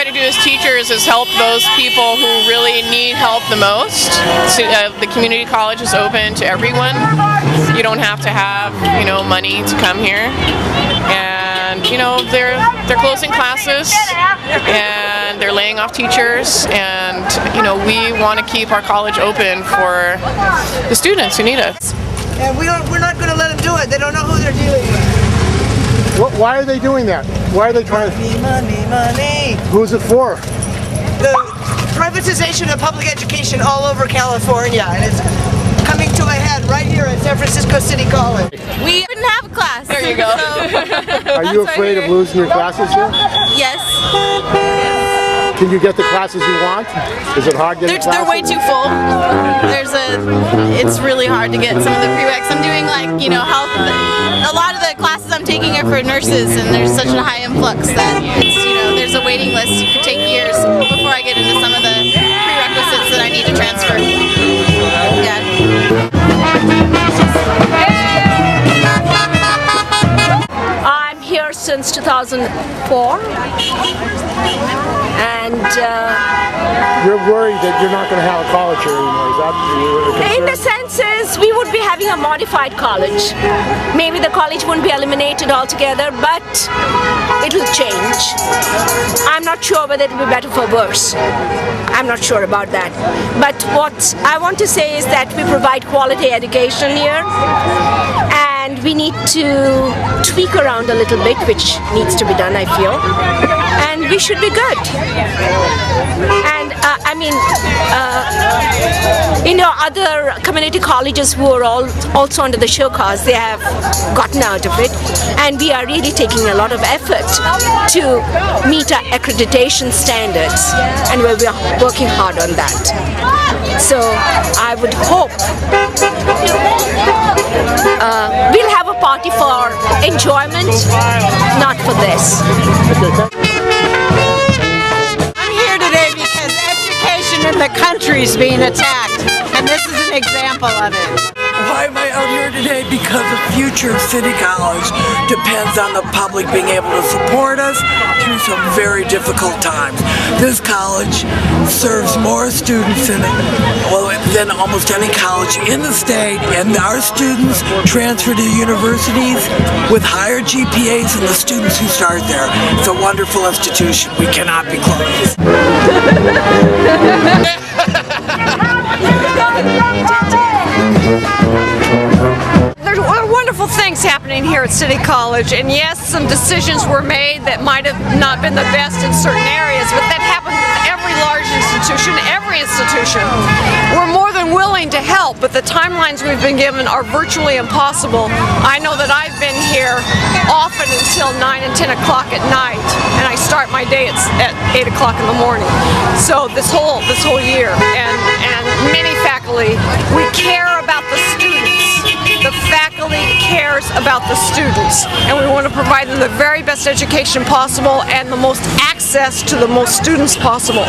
to do as teachers is help those people who really need help the most. So, the community college is open to everyone. You don't have to have, money to come here. And, they're closing classes and they're laying off teachers, and, we want to keep our college open for the students who need us. And we're not going to let them do it. They don't know who they're dealing with. Why are they doing that? Why are they trying to... Money. Who's it for? The privatization of public education all over California, and it's coming to a head right here at San Francisco City College. We didn't have a class. There you go. Are you afraid of losing your classes here? Yes. Can you get the classes you want? Is it hard getting classes? They're way too full. It's really hard to get some of the prereqs. I'm doing health. A lot of the classes I'm taking are for nurses, and there's such a high influx that there's a waiting list. You could take years before I get into some of the prerequisites that I need to transfer. Yeah. I'm here since 2004, and you're worried that you're not going to have a college here anymore. Is that your concern? in the senses we would be having a modified college. Maybe the college wouldn't be eliminated altogether, but it will change. I'm not sure whether it will be better for worse. I'm not sure about that. But what I want to say is that we provide quality education here, and we need to tweak around a little bit, which needs to be done, I feel, and we should be good. And other community colleges who are also under the show cause, they have gotten out of it, and we are really taking a lot of effort to meet our accreditation standards, and we're working hard on that. So I would hope we'll have a party for enjoyment, not for this. I'm here today because education in the country is being attacked, and this is an example of it. Why am I out here today? Because the future of City College depends on the public being able to support us through some very difficult times. This college serves more students than almost any college in the state, and our students transfer to universities with higher GPAs than the students who start there. It's a wonderful institution. We cannot be closed. There are wonderful things happening here at City College, and yes, some decisions were made that might have not been the best in certain areas, but that happens with every large institution, every institution. We're more than willing to help, but the timelines we've been given are virtually impossible. I know that I've been here often until 9 and 10 o'clock at night, and I start my day at 8 o'clock in the morning. So this whole year, and many faculty, we care about the students. The faculty cares about the students, and we want to provide them the very best education possible and the most access to the most students possible.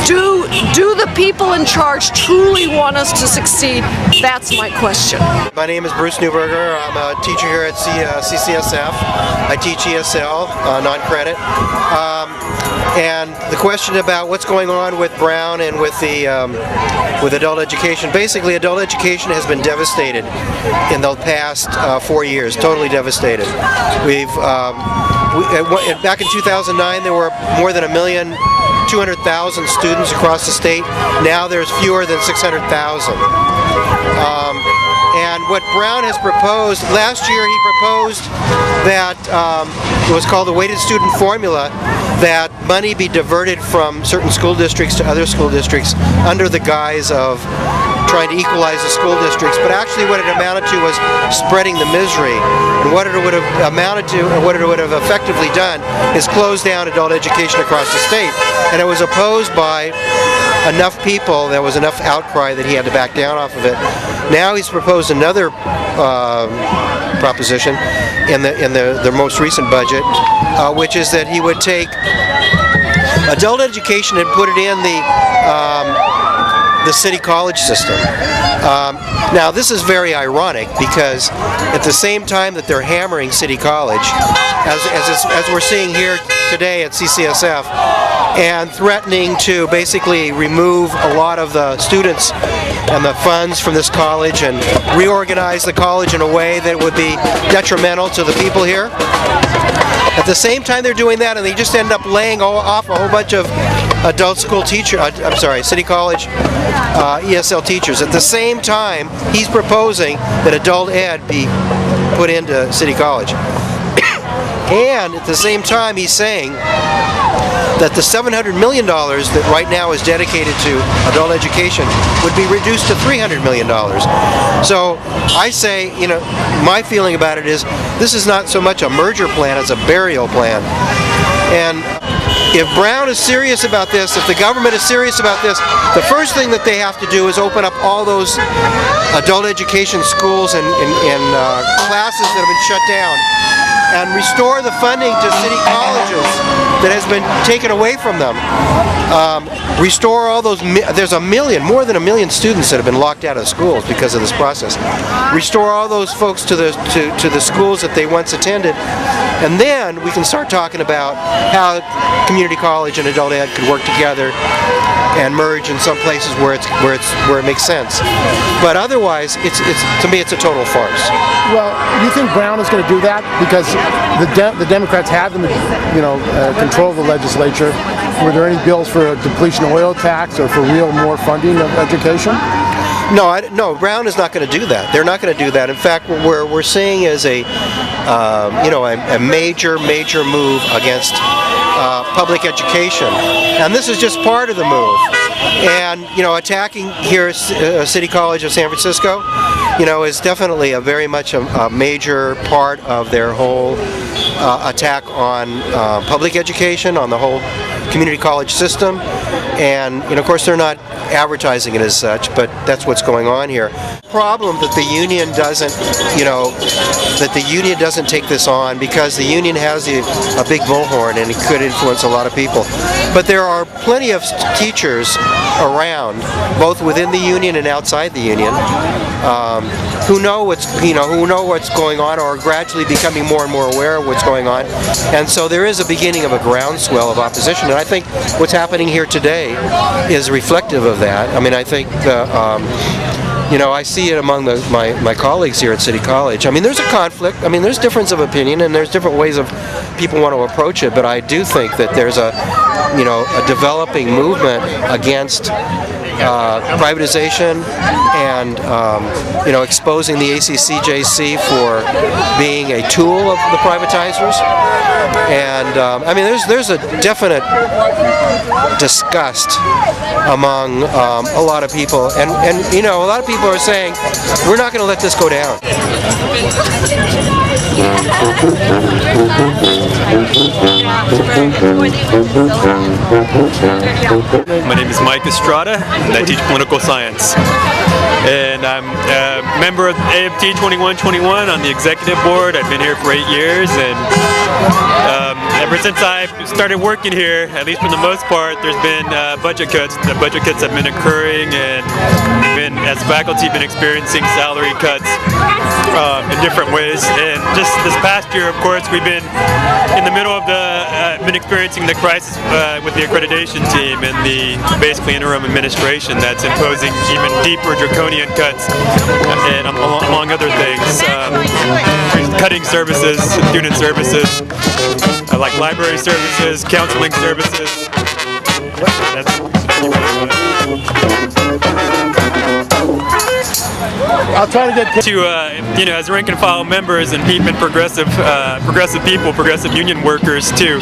Do the people in charge truly want us to succeed? That's my question. My name is Bruce Newberger. I'm a teacher here at CCSF. I teach ESL, non-credit. And the question about what's going on with Brown and with adult education. Basically, adult education has been devastated in the past 4 years. Totally devastated. Back in 2009, there were more than 1,200,000 students across the state. Now there's fewer than 600,000. And what Brown has proposed, last year he proposed that it was called the weighted student formula, that money be diverted from certain school districts to other school districts under the guise of trying to equalize the school districts, but actually what it amounted to was spreading the misery. And what it would have amounted to, and what it would have effectively done, is close down adult education across the state. And it was opposed by enough people, there was enough outcry that he had to back down off of it. Now he's proposed another proposition in the most recent budget, which is that he would take adult education and put it in the city college system. Now this is very ironic, because at the same time that they're hammering city college, as we're seeing here today at CCSF, and threatening to basically remove a lot of the students and the funds from this college and reorganize the college in a way that would be detrimental to the people here. At the same time they're doing that, and they just end up laying off a whole bunch of adult school teachers, City College ESL teachers. At the same time, he's proposing that adult ed be put into City College. And at the same time, he's saying that the $700 million that right now is dedicated to adult education would be reduced to $300 million. So I say, my feeling about it is this is not so much a merger plan as a burial plan. And if Brown is serious about this, if the government is serious about this, the first thing that they have to do is open up all those adult education schools and classes that have been shut down, and restore the funding to city colleges that has been taken away from them. Restore all those, there's more than a million students that have been locked out of schools because of this process. Restore all those folks to the schools that they once attended, and then we can start talking about how community college and adult ed could work together and merge in some places where it makes sense. But otherwise, to me, it's a total farce. Well, you think Brown is going to do that because the Democrats have them, control the legislature? Were there any bills for a depletion oil tax or for real more funding of education? No, Brown is not going to do that. They're not going to do that. In fact, what we're seeing is a major move against public education, and this is just part of the move. And attacking here City College of San Francisco, is definitely very much a major part of their whole attack on public education, on the whole community college system. And of course they're not advertising it as such, but that's what's going on here. Problem that the union doesn't take this on, because the union has a big bullhorn and it could influence a lot of people. But there are plenty of teachers around, both within the union and outside the union, who know what's going on, or are gradually becoming more and more aware of what's going on. And so there is a beginning of a groundswell of opposition, and I think what's happening here today is reflective of that. I mean, I think I see it among my colleagues here at City College. I mean, there's a conflict. I mean, there's difference of opinion, and there's different ways of people want to approach it. But I do think that there's a developing movement against privatization and exposing the ACCJC for being a tool of the privatizers. And I mean, there's a definite disgust among a lot of people, and a lot of people are saying we're not going to let this go down. My name is Mike Estrada, and I teach political science. And I'm a member of AFT 2121 on the executive board. I've been here for 8 years, and ever since I started working here, at least for the most part, there's been budget cuts. The budget cuts have been occurring, and we've as faculty, been experiencing salary cuts in different ways. And just this past year, of course, we've been in the middle of been experiencing the crisis with the accreditation team and the basically interim administration that's imposing even deeper draconian cuts, and among other things, cutting services, student services, like library services, counseling services. I'll try to get to as rank and file members and progressive people, progressive union workers, to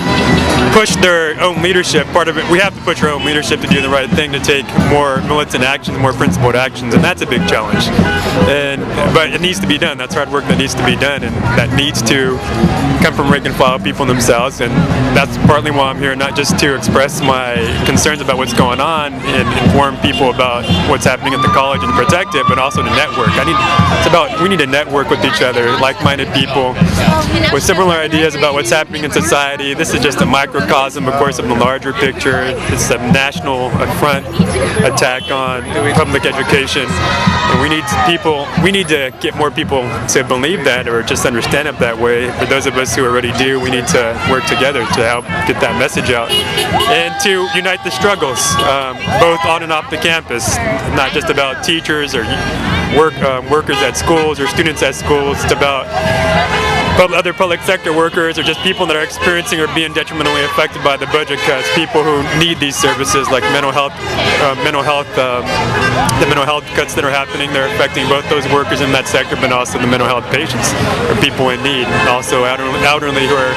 push their own leadership. Part of it, we have to push our own leadership to do the right thing, to take more militant actions, more principled actions, and that's a big challenge. But it needs to be done. That's hard work that needs to be done, and that needs to come from rank and file people themselves. And that's partly why I'm here, not just to express my concerns about what's going on and inform people about what's happening at the college and protect it, but also to network. we need to network with each other, like-minded people with similar ideas about what's happening in society. This is just a microcosm, of course, of the larger picture. It's a national affront attack on public education. And we need to get more people to believe that or just understand it that way. For those of us who already do, we need to work together to help get that message out and to unite the struggles, both on and off the campus, not just about teachers or workers at schools or students at schools. It's about other public sector workers or just people that are experiencing or being detrimentally affected by the budget cuts, people who need these services like the mental health cuts that are happening. They're affecting both those workers in that sector, but also the mental health patients or people in need, and also elderly who are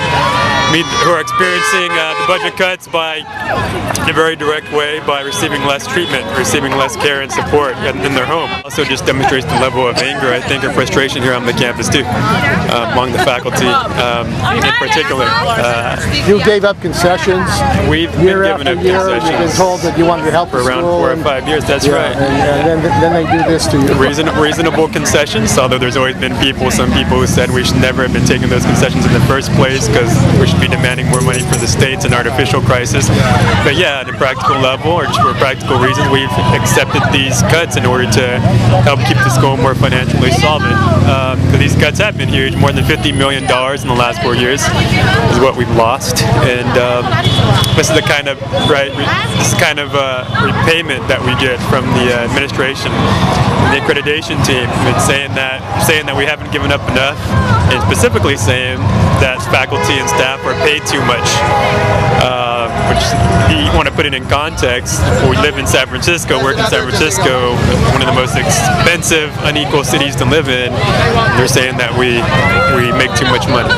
experiencing the budget cuts in a very direct way by receiving less treatment, receiving less care and support in their home. Also just demonstrates the level of anger, I think, and frustration here on the campus too, among the faculty in particular. You gave up concessions. We've been given up concessions. You've been told that you wanted to help for around 4 or 5 years. That's right. And then they do this to you. Reasonable concessions, although there's always been some people who said we should never have been taking those concessions in the first place because we should be demanding more money for the states, an artificial crisis. But yeah, at a practical level or just for practical reasons, we've accepted these cuts in order to help keep the school more financially solvent. These cuts have been huge. More than $50 million in the last 4 years is what we've lost, and this is the kind of repayment that we get from the administration and the accreditation team. Saying that we haven't given up enough, and specifically saying that faculty and staff are paid too much. Which you want to put it in context. We live in San Francisco, work in San Francisco, one of the most expensive, unequal cities to live in. They're saying that we make too much money.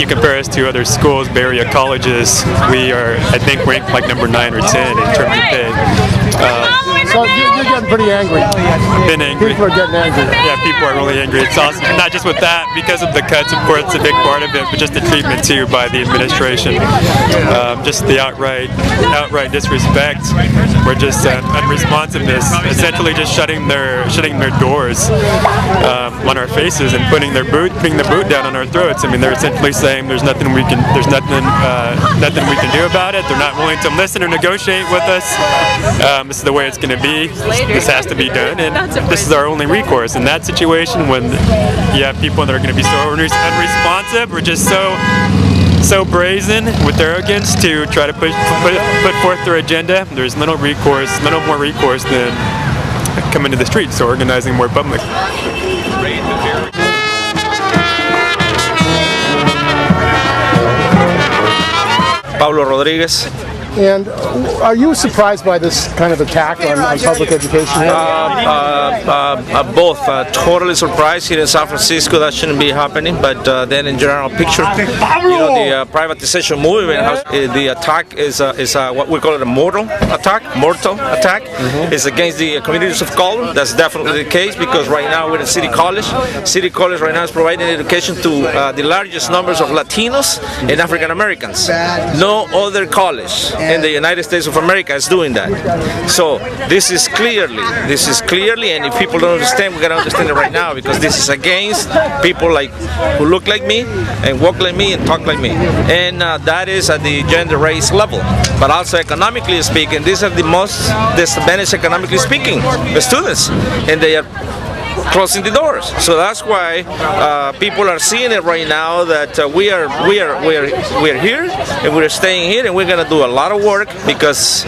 You compare us to other schools, Bay Area colleges, we are, I think, ranked like number 9 or 10 in terms of pay. So you're getting pretty angry. Been angry. People are getting angry. Yeah, people are really angry. It's also not just with that, because of the cuts, of course, it's a big part of it, but just the treatment too by the administration. Just the outright disrespect, or just unresponsiveness, essentially just shutting their doors on our faces and putting the boot down on our throats. I mean, they're essentially saying there's nothing we can do about it. They're not willing to listen or negotiate with us. This is the way it's going to be. This has to be done, and this is our only recourse. In that situation, when you have people that are going to be so unresponsive or just so brazen with arrogance to try to put forth their agenda, there's little more recourse than coming to the streets or organizing more public. Pablo Rodriguez. And are you surprised by this kind of attack on public education? Both. Totally surprised here in San Francisco. That shouldn't be happening. But then in general picture, the privatization movement, the attack is what we call it a mortal attack. It's against the communities of color. That's definitely the case, because right now we're in City College. City College right now is providing education to the largest numbers of Latinos and African Americans. No other college in the United States of America is doing that. So this is clearly, and if people don't understand, we're gonna understand it right now, because this is against people who look like me and walk like me and talk like me. And that is at the gender race level. But also economically speaking, these are the most disadvantaged economically speaking, the students, and they are closing the doors. So that's why people are seeing it right now, that we are here and we're staying here, and we're gonna do a lot of work, because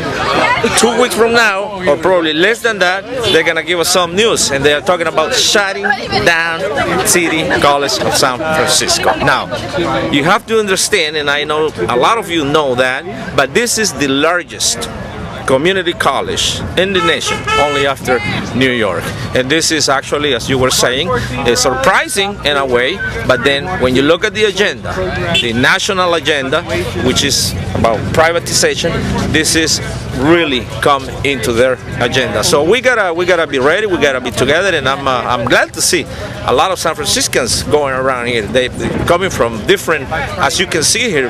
2 weeks from now, or probably less than that, they're gonna give us some news, and they are talking about shutting down City College of San Francisco. Now, you have to understand, and I know a lot of you know that, but this is the largest community college in the nation, only after New York. And this is actually, as you were saying, surprising in a way, but then when you look at the agenda, the national agenda, which is about privatization, this is really come into their agenda. So we gotta be ready. We gotta be together, and I'm glad to see a lot of San Franciscans going around here. They're coming from different, as you can see here.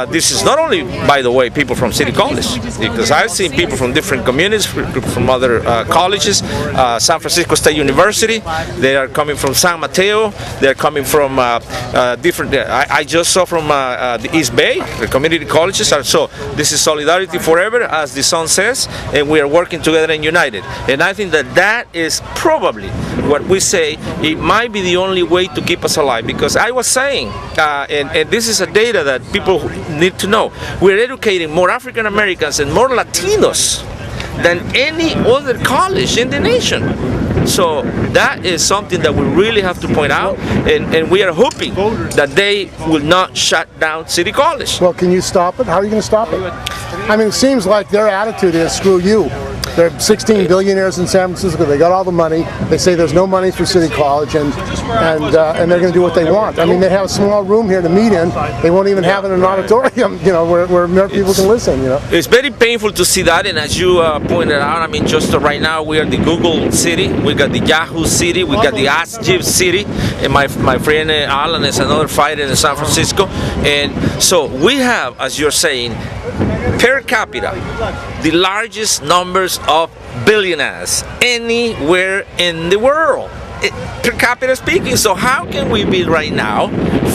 This is not only, by the way, people from City College, because I've seen people from different communities, from other colleges. San Francisco State University. They are coming from San Mateo. They're coming from different. I just saw from the East Bay, the community colleges. So this is solidarity forever, as the song says, and we are working together and united. And I think that that is probably what we say. It might be the only way to keep us alive, because I was saying, and this is a data that people need to know. We're educating more African Americans and more Latinos than any other college in the nation. So that is something that we really have to point out, and we are hoping that they will not shut down City College. Well, can you stop it? How are you going to stop it? I mean, it seems like their attitude is screw you. There are 16 billionaires in San Francisco. They got all the money. They say there's no money for City College, and they're going to do what they want. I mean, they have a small room here to meet in. They won't even have it in an auditorium, you know, where more people can listen. You know, it's very painful to see that. And as you pointed out, I mean, just right now we are the Google city. We got the Yahoo city. We got the ACCJC city. And my friend Alan is another fighter in San Francisco. And so we have, as you're saying, per capita, the largest numbers of billionaires anywhere in the world, per capita speaking. So how can we be right now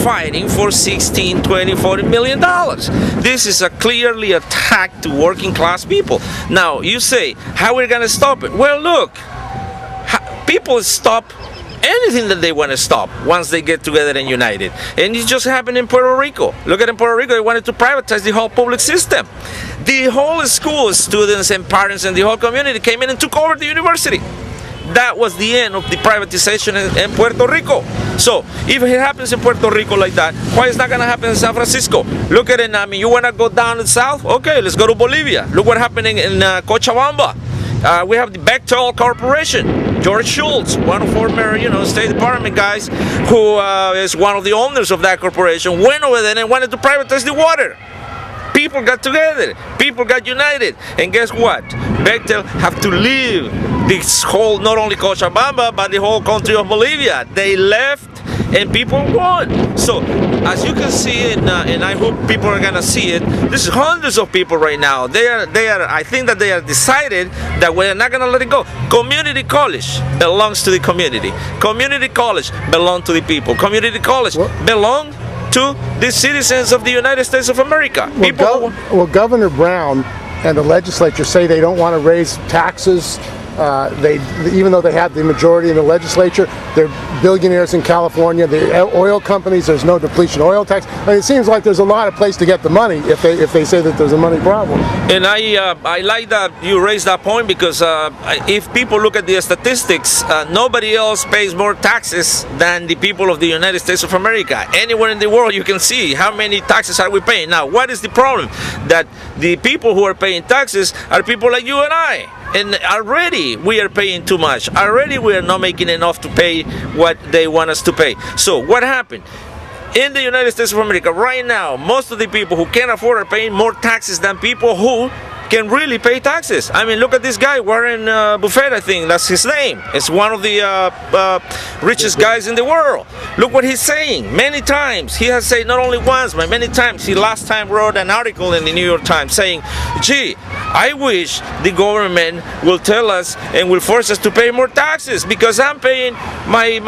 fighting for 16, 20, 40 million dollars? This is a clearly attack to working class people. Now you say, how are we going to stop it? Well, look, people stop anything that they want to stop once they get together and united. And it just happened in Puerto Rico. Look at in Puerto Rico, they wanted to privatize the whole public system. The whole school, students and parents and the whole community came in and took over the university. That was the end of the privatization in Puerto Rico. So if it happens in Puerto Rico like that, why is not going to happen in San Francisco? Look at it. I mean, you want to go down to the south? Okay, let's go to Bolivia. Look what's happening in Cochabamba. We have the Bechtel Corporation. George Schultz, one of former, State Department guys, who is one of the owners of that corporation, went over there and wanted to privatize the water. People got together, people got united, and guess what? Bechtel have to leave this whole, not only Cochabamba, but the whole country of Bolivia. They left, and people won. So, as you can see, and I hope people are gonna see it, there's hundreds of people right now. They are. I think that they are decided that we're not gonna let it go. Community college belongs to the community. Community college belongs to the people. Community college belongs to the citizens of the United States of America. Well, Governor Brown and the legislature say they don't want to raise taxes. Even though they have the majority in the legislature, they're billionaires in California. The oil companies, there's no depletion oil tax. I mean, it seems like there's a lot of place to get the money if they say that there's a money problem. And I like that you raised that point, because if people look at the statistics, nobody else pays more taxes than the people of the United States of America. Anywhere in the world you can see how many taxes are we paying. Now, what is the problem? That the people who are paying taxes are people like you and I. And already we are paying too much. Already we are not making enough to pay what they want us to pay. So what happened? In the United States of America right now, most of the people who can't afford are paying more taxes than people who can really pay taxes. I mean, look at this guy, Warren Buffett, I think that's his name. It's one of the richest guys in the world. Look what he's saying. Many times, he has said, not only once, but many times. He last time wrote an article in the New York Times saying, gee, I wish the government will tell us and will force us to pay more taxes, because I'm paying my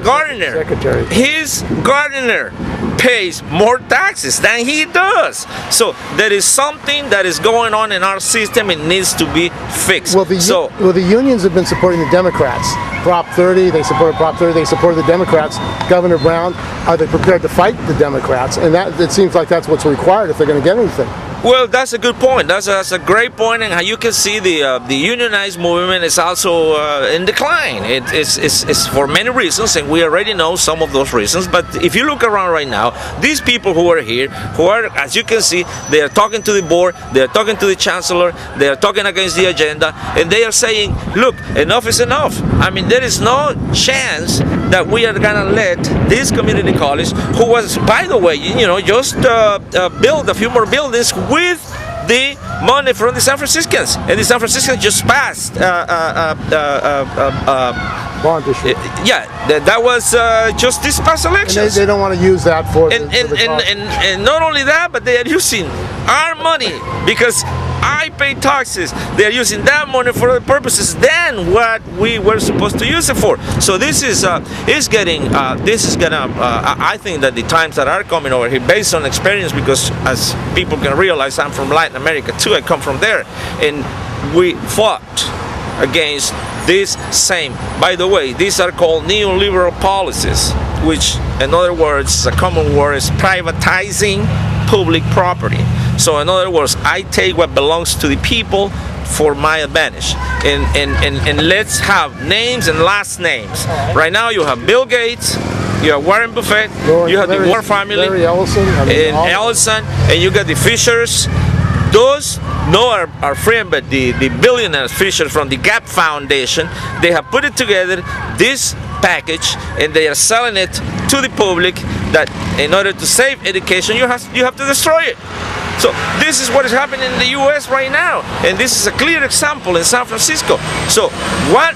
gardener. Secretary. His gardener pays more taxes than he does. So there is something that is going on in our system. It needs to be fixed. Well, the unions have been supporting the Democrats. Prop 30, they supported Prop 30, they supported the Democrats. Governor Brown, are they prepared to fight the Democrats? And that, it seems like that's what's required if they're going to get anything. Well, that's a good point. That's a great point, and how you can see the unionized movement is also in decline. It's for many reasons, and we already know some of those reasons. But if you look around right now, these people who are here, who are, as you can see, they are talking to the board, they are talking to the Chancellor, they are talking against the agenda, and they are saying, look, enough is enough. I mean, there is no chance that we are gonna let this community college, who was, by the way, just build a few more buildings with the money from the San Franciscans, and the San Franciscans just passed bond issue. yeah, that was just this past election. They don't want to use that for and not only that, but they are using our money because I pay taxes. They are using that money for other purposes than what we were supposed to use it for. So this is I think that the times that are coming over here, based on experience, because as people can realize, I'm from Latin America too. I come from there, and we fought against this same. By the way, these are called neoliberal policies, which, in other words, a common word is privatizing public property. So in other words, I take what belongs to the people for my advantage. And let's have names and last names. Right now you have Bill Gates, you have Warren Buffett, you have the Moore family, Ellison, and you got the Fishers. Those, no our friend, but the billionaire Fisher from the Gap Foundation, they have put it together, this package, and they are selling it to the public that in order to save education, you have to destroy it. So this is what is happening in the US right now, and this is a clear example in San Francisco. So what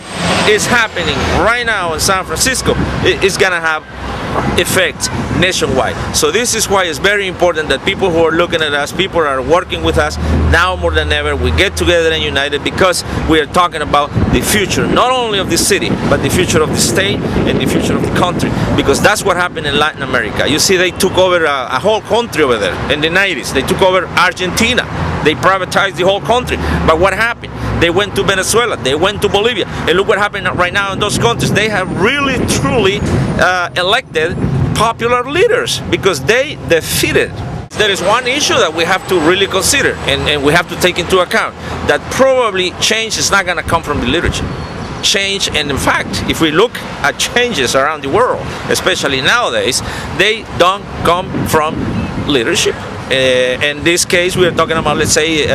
is happening right now in San Francisco is gonna have effect nationwide. So this is why it's very important that people who are looking at us, people who are working with us, now more than ever, we get together and united, because we are talking about the future, not only of the city, but the future of the state and the future of the country, because that's what happened in Latin America. You see, they took over a whole country over there in the 90s. They took over Argentina. They privatized the whole country. But what happened? They went to Venezuela, they went to Bolivia, and look what happened right now in those countries. They have really, truly elected popular leaders because they defeated. There is one issue that we have to really consider, and we have to take into account, that probably change is not going to come from the literature. Change, and in fact, if we look at changes around the world, especially nowadays, they don't come from leadership. In this case, we are talking about, let's say,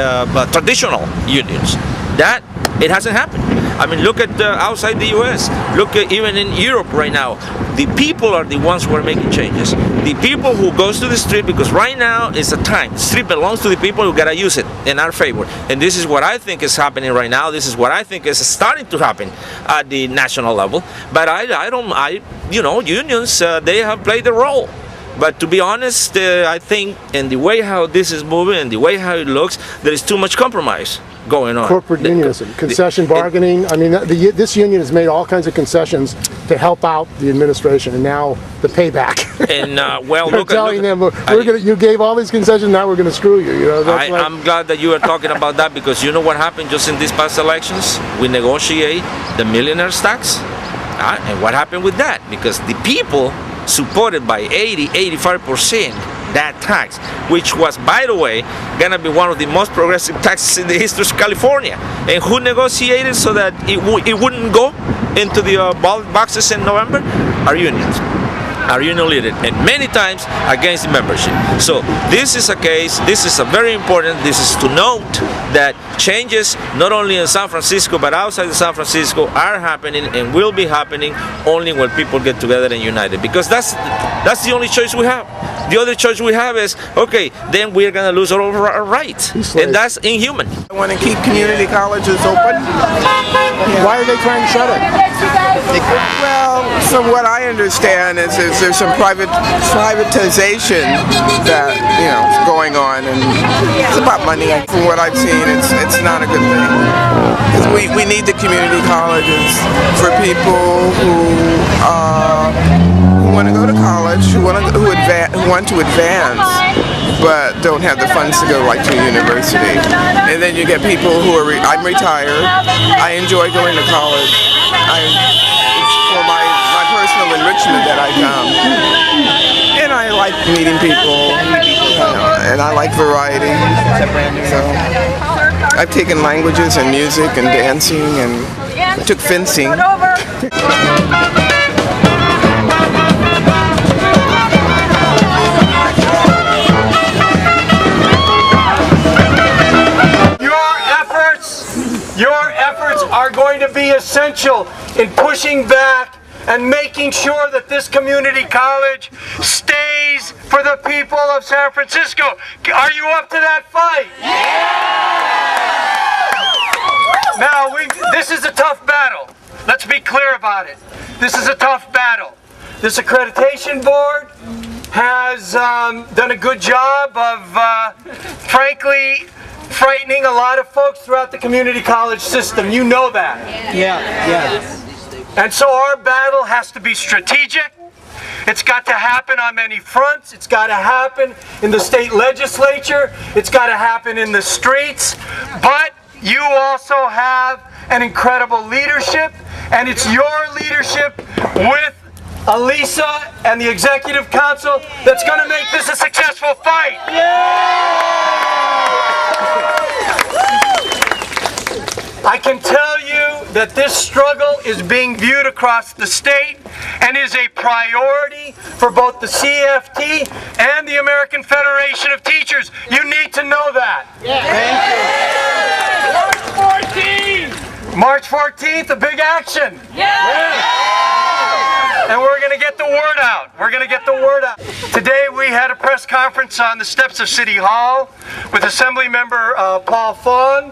traditional unions. That, it hasn't happened. I mean, look at outside the US, look at even in Europe right now. The people are the ones who are making changes. The people who goes to the street, because right now is a time. The street belongs to the people who gotta use it in our favor. And this is what I think is happening right now. This is what I think is starting to happen at the national level. But you know, unions, they have played a role. But to be honest, I think in the way how this is moving and the way how it looks, there is too much compromise going on. Corporate unionism, concession bargaining. I mean, this union has made all kinds of concessions to help out the administration, and now the payback. And well, look, telling them, you gave all these concessions, now we're going to screw you. You know, I'm glad that you are talking about that, because you know what happened just in these past elections? We negotiate the millionaire's tax, and what happened with that? Because the people supported by 80–85% that tax, which was, by the way, gonna be one of the most progressive taxes in the history of California. And who negotiated so that it wouldn't go into the ballot boxes in November? Our unions. Our union leader, and many times against the membership. So this is a case, this is a very important, this is to note that changes not only in San Francisco but outside of San Francisco are happening and will be happening only when people get together and united, because that's the only choice we have. The other choice we have is, okay, then we're going to lose all of our rights, and that's inhuman. I want to keep community colleges open. Why are they trying to shut it? Well, from what I understand is there's some privatization that, you know, is going on, and it's about money. From what I've seen, it's not a good thing. Because we need the community colleges for people who want to go to college, who want to advance, but don't have the funds to go like to a university. And then you get people who are, I'm retired, I enjoy going to college, it's for my personal enrichment that I come. And I like meeting people, and I like variety. So I've taken languages and music and dancing, and I took fencing. Your efforts are going to be essential in pushing back and making sure that this community college stays for the people of San Francisco. Are you up to that fight? Yeah! Now, this is a tough battle. Let's be clear about it. This is a tough battle. This accreditation board has done a good job of, frankly, frightening a lot of folks throughout the community college system. You know that. Yeah. And so our battle has to be strategic. It's got to happen on many fronts. It's got to happen in the state legislature. It's got to happen in the streets. But you also have an incredible leadership, and it's your leadership with Elisa and the Executive Council that's going to make this a successful fight. I can tell you that this struggle is being viewed across the state and is a priority for both the CFT and the American Federation of Teachers. You need to know that. Thank you. March 14th, a big action. And we're going to get the word out. Today we had a press conference on the steps of City Hall with Assembly Member Paul Fong,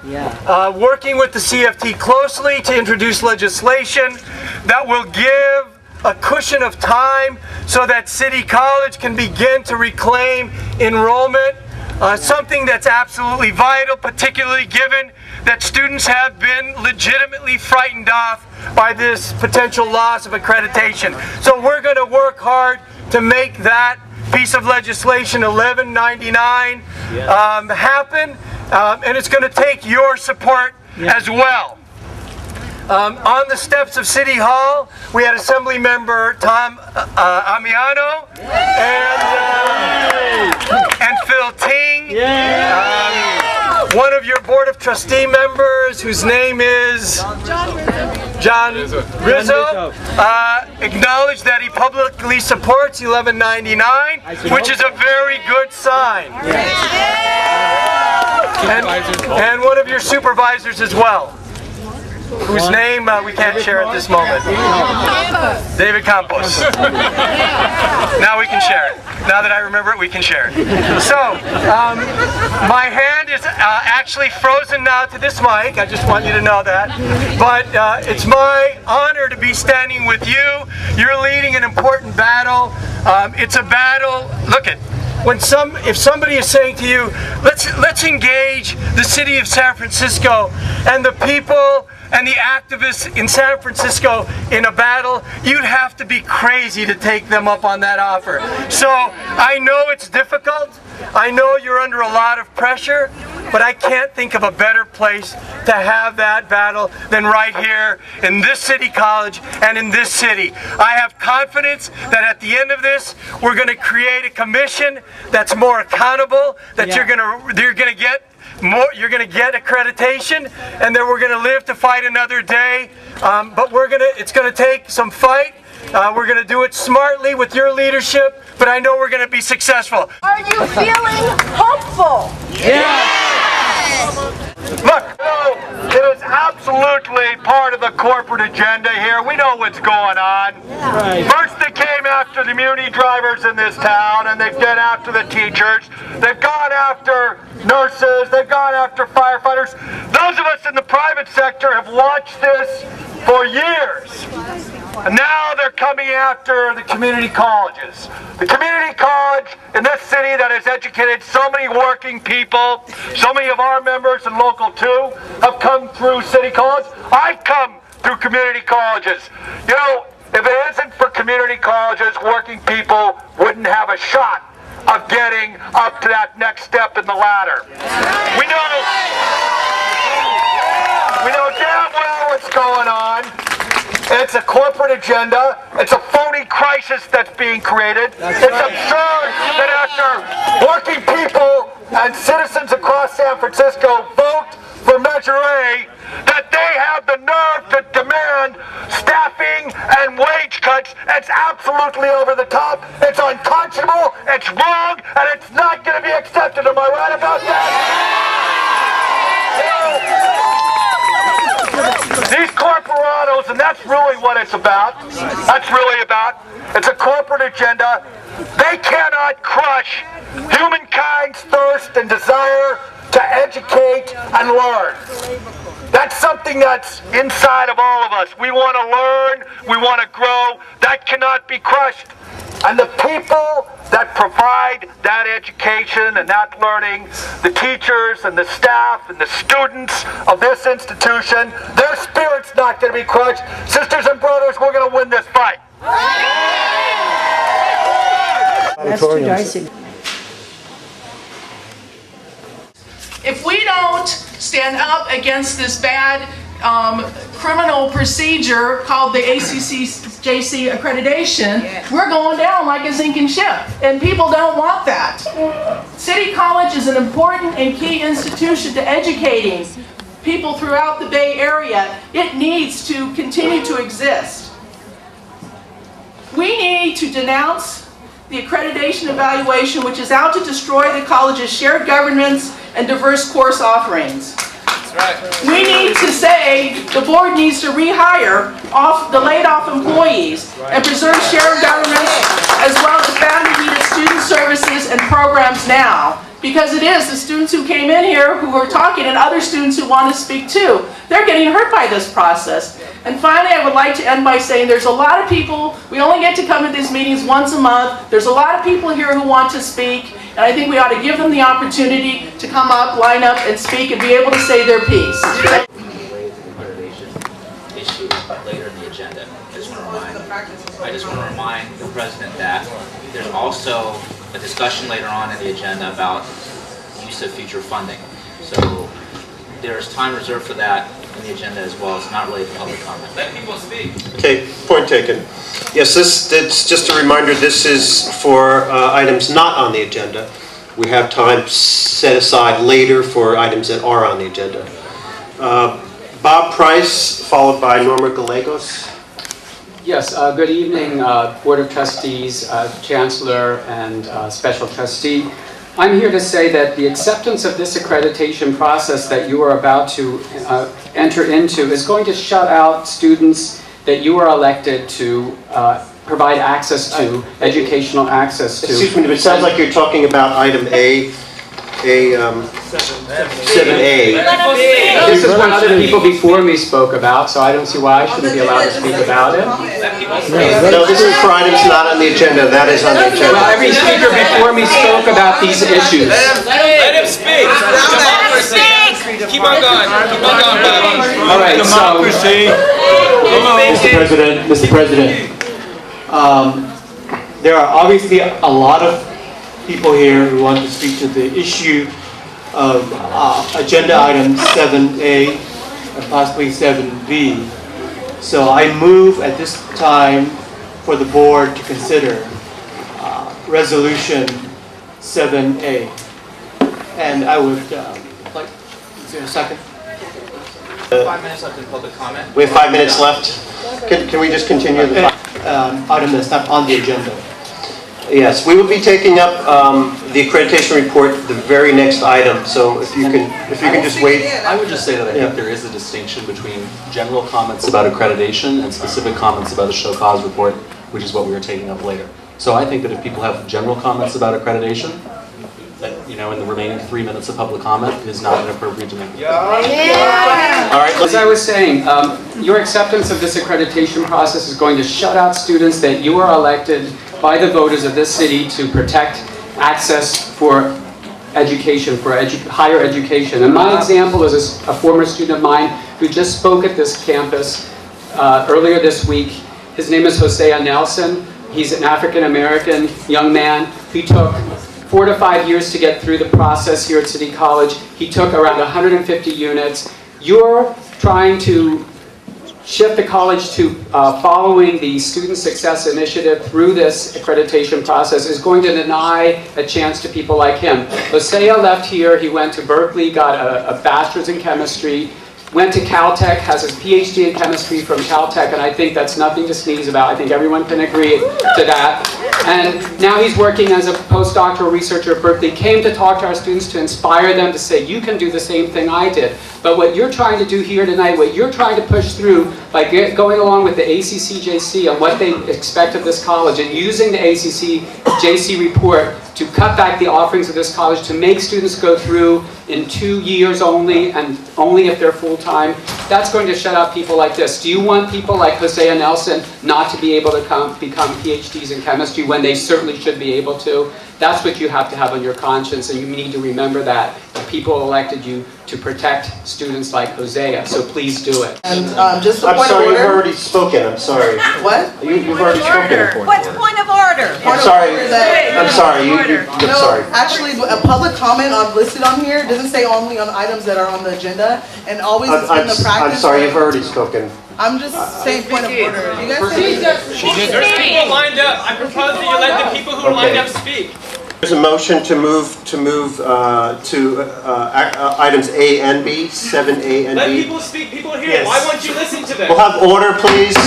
working with the CFT closely to introduce legislation that will give a cushion of time so that City College can begin to reclaim enrollment, something that's absolutely vital, particularly given that students have been legitimately frightened off by this potential loss of accreditation. So we're going to work hard to make that piece of legislation 1199 happen, and it's going to take your support as well. On the steps of City Hall, we had Assembly Member Tom Amiano and Phil Ting. One of your Board of Trustee members, whose name is John Rizzo, acknowledged that he publicly supports 1199, which is a very good sign. And one of your supervisors as well, whose name we can't share at this moment. David Campos. Now we can share it. Now that I remember it, we can share it. So, my hand is actually frozen now to this mic. I just want you to know that. But it's my honor to be standing with you. You're leading an important battle. It's a battle. Look at. If somebody is saying to you, let's engage the city of San Francisco and the people and the activists in San Francisco in a battle, you'd have to be crazy to take them up on that offer. So I know it's difficult. I know you're under a lot of pressure, but I can't think of a better place to have that battle than right here in this city college and in this city. I have confidence that at the end of this, we're going to create a commission that's more accountable, that you're going to get you're going to get accreditation, and then we're going to live to fight another day. But it's going to take some fight. We're going to do it smartly with your leadership, but I know we're going to be successful. Are you feeling hopeful? Yes! Look, it is absolutely part of the corporate agenda here. We know what's going on. First they came after the muni drivers in this town, and they've gone after the teachers. They've gone after nurses. They've gone after firefighters. Those of us in the private sector have watched this for years. And now they're coming after the community colleges. The community college in this city that has educated so many working people, so many of our members and local too, have come through City College. I've come through community colleges. You know, if it isn't for community colleges, working people wouldn't have a shot of getting up to that next step in the ladder. We know damn well what's going on. It's a corporate agenda. It's a phony crisis that's being created. It's absurd that after working people and citizens across San Francisco vote for Measure A, that they have the nerve to demand staffing and wage cuts. It's absolutely over the top. It's unconscionable. It's wrong, and it's not going to be accepted. Am I right about that? These corporatos, and that's really what it's about. That's really about. It's a corporate agenda. They cannot crush humankind's thirst and desire to educate and learn. That's something that's inside of all of us. We want to learn, we want to grow. That cannot be crushed. And the people that provide that education and that learning, the teachers and the staff and the students of this institution, their spirit's not going to be crushed. Sisters and brothers, we're going to win this fight. That's too dicey. If we don't stand up against this bad criminal procedure called the ACCJC Accreditation, we're going down like a sinking ship, and people don't want that. City College is an important and key institution to educating people throughout the Bay Area. It needs to continue to exist. We need to denounce the accreditation evaluation, which is out to destroy the college's shared governance and diverse course offerings. We need to say the board needs to rehire the laid-off employees and preserve shared governance as well as badly needed student services and programs now. Because it is the students who came in here who are talking and other students who want to speak too. They're getting hurt by this process. And finally, I would like to end by saying there's a lot of people, we only get to come to these meetings once a month. There's a lot of people here who want to speak, and I think we ought to give them the opportunity to come up, line up, and speak and be able to say their piece. Issue later in the agenda. I just want to remind the President that there's also a discussion later on in the agenda about use of future funding. So there's time reserved for that in the agenda as well. It's not really public comment. Let people speak. Okay, point taken. Yes, it's just a reminder, this is for items not on the agenda. We have time set aside later for items that are on the agenda. Bob Price, followed by Norma Gallegos. Yes, good evening, Board of Trustees, Chancellor, and Special Trustee. I'm here to say that the acceptance of this accreditation process that you are about to enter into is going to shut out students that you are elected to provide access to, educational access to. Excuse me, but it sounds like you're talking about item 7A. This is what other people before me spoke about, so I don't see why I shouldn't be allowed to speak about it. No, this is for items not on the agenda. That is on the agenda. Well, every speaker before me spoke about these issues. Let him speak. Democracy. Keep on going. Keep on going, Bobby. All right, Democracy. Mr. President, there are obviously a lot of people here who want to speak to the issue of agenda items 7A and possibly 7B. So I move at this time for the board to consider resolution 7A. And I would like, is there a second? 5 minutes left in public comment. We have 5 minutes left. Can we just continue the item that's not on the agenda? Yes, we will be taking up the accreditation report, the very next item. So if you can just wait. I would just say that I think there is a distinction between general comments about accreditation and specific comments about a show cause report, which is what we are taking up later. So I think that if people have general comments about accreditation, that, you know, in the remaining 3 minutes of public comment, it is not inappropriate to make. All right, as I was saying, your acceptance of this accreditation process is going to shut out students that you are elected by the voters of this city to protect access for education, for higher education. And my example is a former student of mine who just spoke at this campus earlier this week. His name is Hosea Nelson. He's an African-American young man. He took 4 to 5 years to get through the process here at City College. He took around 150 units. You're trying to shift the college to following the Student Success Initiative through this accreditation process is going to deny a chance to people like him. Hosea left here, he went to Berkeley, got a bachelor's in chemistry, went to Caltech, has his PhD in chemistry from Caltech, and I think that's nothing to sneeze about. I think everyone can agree to that. And now he's working as a postdoctoral researcher at Berkeley, came to talk to our students to inspire them to say, you can do the same thing I did. But what you're trying to do here tonight, what you're trying to push through by going along with the ACCJC and what they expect of this college and using the ACCJC report to cut back the offerings of this college to make students go through in 2 years only and only if they're full-time, that's going to shut out people like this. Do you want people like Hosea Nelson not to be able to become PhDs in chemistry when they certainly should be able to? That's what you have to have on your conscience, and you need to remember that people elected you to protect students like Hosea, so please do it. And just a I'm point sorry, of you've order. already spoken. I'm sorry. What? You've already spoken. What's point of order? I'm sorry. I'm sorry. I'm No, sorry. actually, a public comment listed on here doesn't say only on items that are on the agenda, and always it's been the practice. I'm sorry, you've already spoken. I'm just saying point of order. You guys There's people lined up. I propose that you let the people who are lined up speak. There's a motion to move items A and B, 7A and Let B. people speak. People are here. Yes. Why won't you listen to them? We'll have order, please.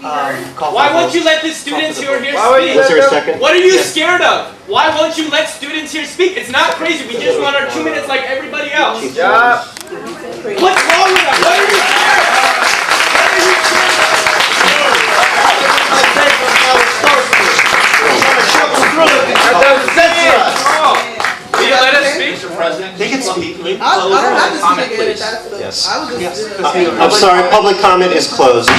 Why won't you let the students who are here speak? Was there a second? What are you scared of? Why won't you let students here speak? It's not crazy. We just want our 2 minutes like everybody else. What's wrong with that? What are you scared of? What are you scared of? Will you let us speak? Mr. President, they can speak. I don't have to speak it. Yes. I was just. I'm sorry, public comment is closed. Why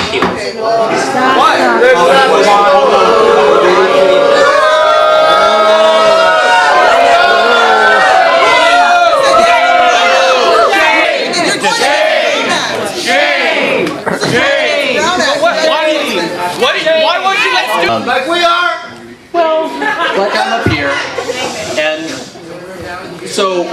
won't you let students like we are? Well, like I'm up here, and so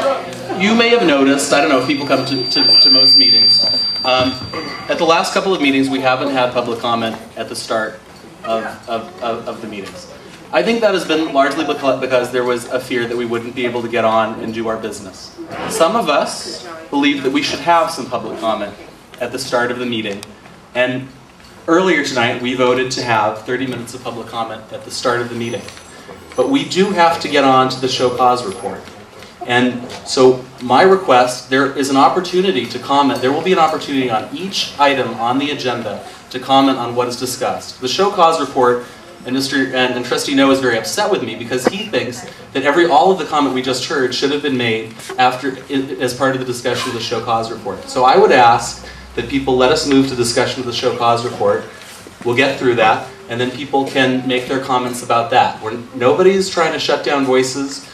you may have noticed, I don't know if people come to most meetings, at the last couple of meetings we haven't had public comment at the start of the meetings. I think that has been largely because there was a fear that we wouldn't be able to get on and do our business. Some of us believe that we should have some public comment at the start of the meeting, and earlier tonight we voted to have 30 minutes of public comment at the start of the meeting. But we do have to get on to the show cause report. And so my request, there is an opportunity to comment. There will be an opportunity on each item on the agenda to comment on what is discussed. The show cause report, and Trustee No is very upset with me because he thinks that all of the comment we just heard should have been made as part of the discussion of the show cause report. So I would ask that people let us move to discussion of the show cause report. We'll get through that, and then people can make their comments about that. Nobody's trying to shut down voices.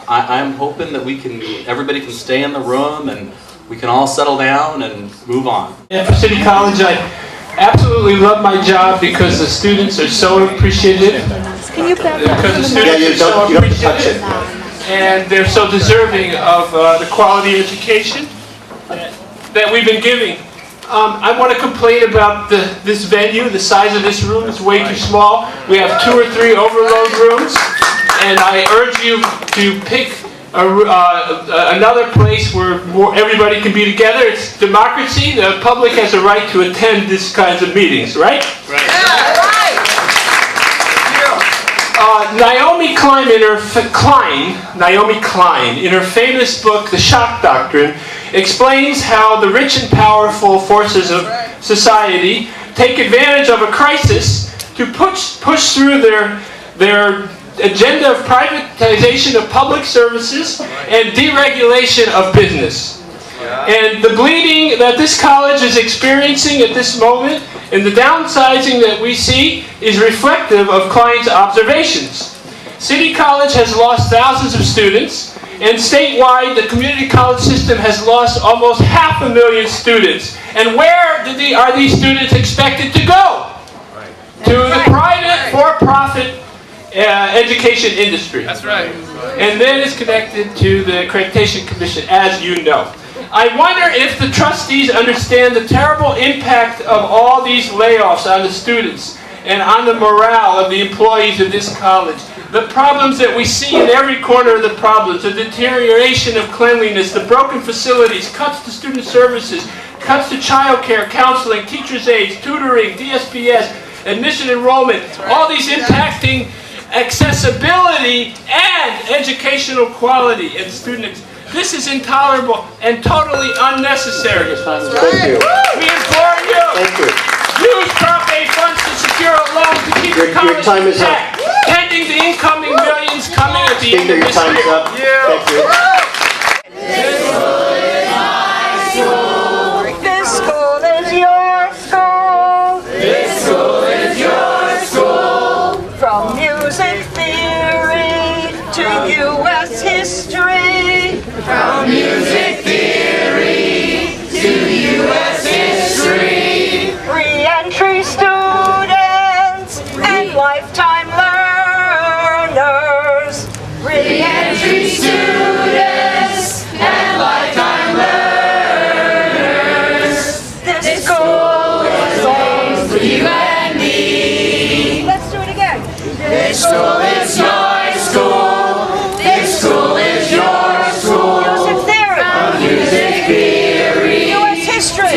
I'm hoping that everybody can stay in the room and we can all settle down and move on. And for City College, I absolutely love my job because the students are so appreciative. Can you back up? Because the students are so appreciative and they're so deserving of the quality education that we've been giving. I want to complain about this venue. The size of this room is way too small. We have 2 or 3 overload rooms, and I urge you to pick another place where everybody can be together. It's democracy. The public has a right to attend these kinds of meetings, right? Right. Yeah, right. Naomi Klein, in her famous book, The Shock Doctrine, explains how the rich and powerful forces of society take advantage of a crisis to push through their agenda of privatization of public services and deregulation of business. And the bleeding that this college is experiencing at this moment and the downsizing that we see is reflective of Klein's observations. City College has lost thousands of students, and statewide the community college system has lost almost 500,000 students. And where are these students expected to go? Right. To the private, for-profit education industry. That's right. And then it's connected to the Accreditation Commission, as you know. I wonder if the trustees understand the terrible impact of all these layoffs on the students and on the morale of the employees of this college. The problems that we see in every corner of the problems, the deterioration of cleanliness, the broken facilities, cuts to student services, cuts to child care, counseling, teachers' aides, tutoring, DSPS. admission enrollment, all these impacting accessibility and educational quality and student. This is intolerable and totally unnecessary. Thank you. We implore you. Thank you. Use Prop A funds to secure a loan to keep the college time is up. intact, pending the incoming millions coming at the end of Speaker, your this time is year. up. Thank you. This school is your school. This school is your school. From music theory to U.S. history. From music theory to U.S. history. Re-entry students and lifetime learners. Re-entry students and lifetime learners. This school is home for you and me. Let's do it again. This school is your school. This school is your school. Music theory. From music theory. U.S. history.